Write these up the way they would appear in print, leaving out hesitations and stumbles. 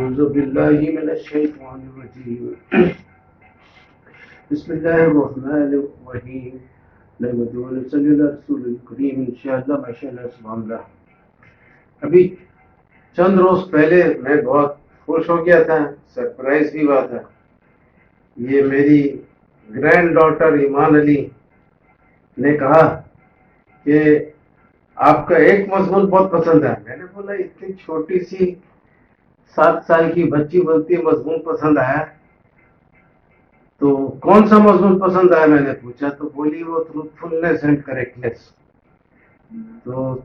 أعوذ بالله من الشيطان الرجيم بسم الله الرحمن الرحیم نحمدہ ونصلی علی رسول الکریم انشاءاللہ ماشاءاللہ سبحان اللہ. ابھی چند روز پہلے میں بہت خوش ہو گیا تھا, سرپرائز بھی ہوا تھا. یہ میری گرینڈ ڈاٹر ایمان علی نے کہا کہ آپ کا ایک مضمون بہت پسند ہے. میں نے بولا اتنی چھوٹی سی 7 سال کی بچی بولتی ہے مضمون پسند آیا, تو کون سا مضمون پسند آیا میں نے پوچھا, تو بولی وہ ٹروتھفلنس اینڈ کریکٹنس. تو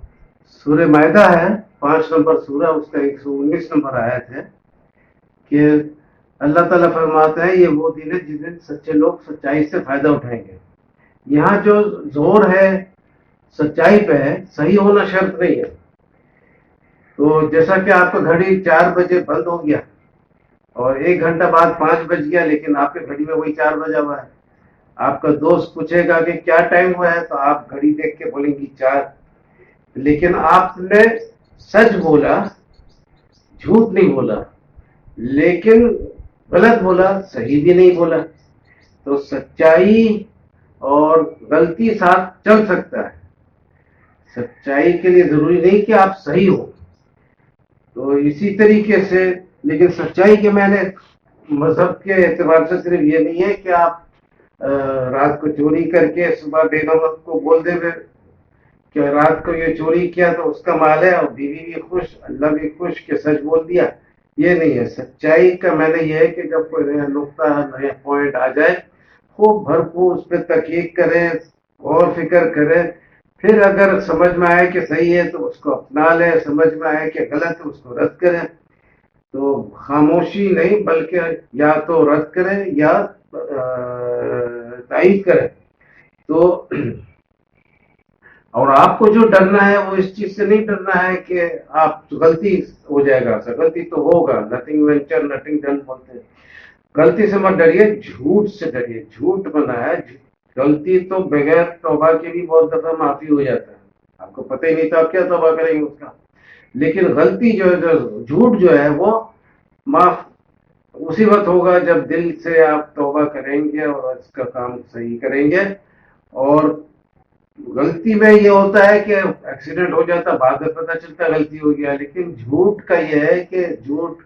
سورہ مائدہ ہے 5 نمبر سورہ, اس کا 119 نمبر آیت ہے کہ اللہ تعالیٰ فرماتا ہے یہ وہ دن ہے جس دن سچے لوگ سچائی سے فائدہ اٹھائیں گے. یہاں جو زور ہے سچائی پہ ہے, صحیح ہونا شرط نہیں ہے. تو جیسا کہ آپ کا گھڑی 4 بجے بند ہو گیا اور 1 گھنٹہ بعد 5 بج گیا, لیکن آپ کے گھڑی میں وہی 4 بجا ہوا ہے. آپ کا دوست پوچھے گا کہ کیا ٹائم ہوا ہے, تو آپ گھڑی دیکھ کے بولیں گی 4. لیکن آپ نے سچ بولا, جھوٹ نہیں بولا, لیکن غلط بولا, صحیح بھی نہیں بولا. تو سچائی اور غلطی ساتھ چل سکتا ہے. سچائی کے لیے ضروری نہیں کہ آپ صحیح ہو. تو اسی طریقے سے, لیکن سچائی کے میں نے مذہب کے اعتبار سے صرف یہ نہیں ہے کہ آپ رات کو چوری کر کے صبح بیگم کو بول دیں کہ رات کو یہ چوری کیا تو اس کا مال ہے, اور بیوی بھی خوش, اللہ بھی خوش کہ سچ بول دیا. یہ نہیں ہے. سچائی کا میں نے یہ ہے کہ جب کوئی نیا نقطہ, نیا پوائنٹ آ جائے, خوب بھرپور اس پہ تحقیق کرے, غور فکر کرے, پھر اگر سمجھ میں آئے کہ صحیح ہے تو اس کو اپنا لے, سمجھ میں آئے کہ غلط ہے اس کو رد کرے. تو خاموشی نہیں بلکہ یا تو رد کرے یا تائید کرے. تو اور آپ کو جو ڈرنا ہے وہ اس چیز سے نہیں ڈرنا ہے کہ آپ غلطی ہو جائے گا. غلطی تو ہوگا, نتھنگ وینچر نتھنگ ڈن بولتے ہیں. غلطی سے مت ڈریے, جھوٹ سے ڈریے. جھوٹ بنا ہے, غلطی تو بغیر توبہ کے بھی بہت دفعہ معافی ہو جاتا ہے. آپ کو پتہ ہی نہیں تھا آپ کیا توبہ کریں گے اس کا. لیکن غلطی جو ہے, جھوٹ جو ہے, وہ معاف اسی وقت ہوگا جب دل سے آپ توبہ کریں گے اور اس کا کام صحیح کریں گے. اور غلطی میں یہ ہوتا ہے کہ ایکسیڈنٹ ہو جاتا, بعد میں پتہ چلتا غلطی ہو گیا. لیکن جھوٹ کا یہ ہے کہ جھوٹ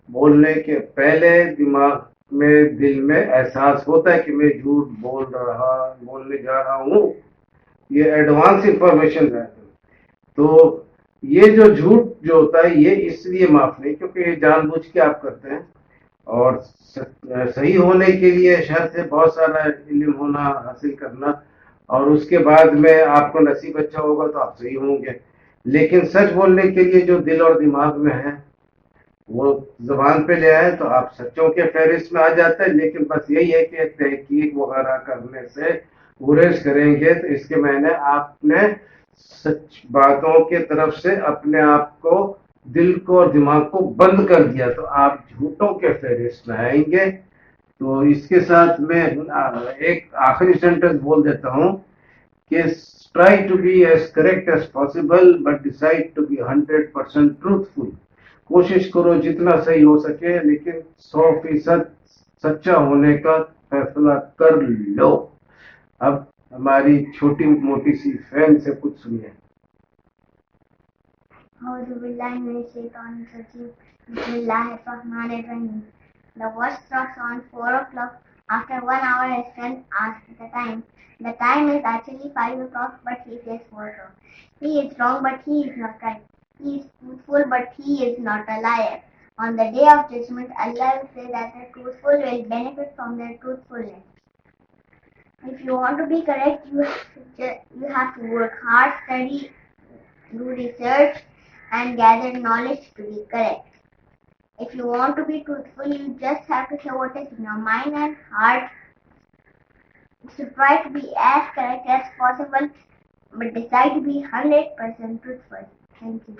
بولنے کے پہلے دماغ میں, دل میں احساس ہوتا ہے کہ میں جھوٹ بولنے جا رہا ہوں. یہ ایڈوانس انفارمیشن ہے. تو یہ جو جھوٹ جو ہوتا ہے یہ اس لیے معاف نہیں کیونکہ یہ جان بوجھ کے آپ کرتے ہیں. اور صحیح ہونے کے لیے شرط ہے بہت سارا علم ہونا, حاصل کرنا, اور اس کے بعد میں آپ کو نصیب اچھا ہوگا تو آپ صحیح ہوں گے. لیکن سچ بولنے کے لیے جو دل اور دماغ میں ہے وہ زبان پہ لے آئے تو آپ سچوں کے فہرست میں آ جاتے ہیں. لیکن بس یہی ہے کہ تحقیق وغیرہ کرنے سے گریز کریں گے تو اس کے معنی آپ نے سچ باتوں کے طرف سے اپنے آپ کو, دل کو اور دماغ کو بند کر دیا, تو آپ جھوٹوں کے فہرست میں آئیں گے. تو اس کے ساتھ میں ایک آخری سینٹنس بول دیتا ہوں کہ try to be as correct as possible but decide to be 100% truthful. کوشش کرو جتنا صحیح ہو سکے لیکن 100% سچا ہونے کا فیصلہ کر لو. اب ہماری چھوٹی موٹی سی فین سے کچھ سنیے. أعوذ بالله من الشيطان الرجيم بسم الله الرحمن الرحيم. The watch struck on 4 o'clock. After 1 hour, his friend asked the time. The time is actually 5 o'clock, but he says 4 o'clock. He is wrong, but he is not right. He is truthful, but he is not a liar. On the day of judgment, Allah will say that the truthful will benefit from their truthfulness. If you want to be correct, you have to work hard, study, do research, and gather knowledge to be correct. If you want to be truthful, you just have to say what is in your mind and heart. So try to be as correct as possible, but decide to be 100% truthful. Thank you.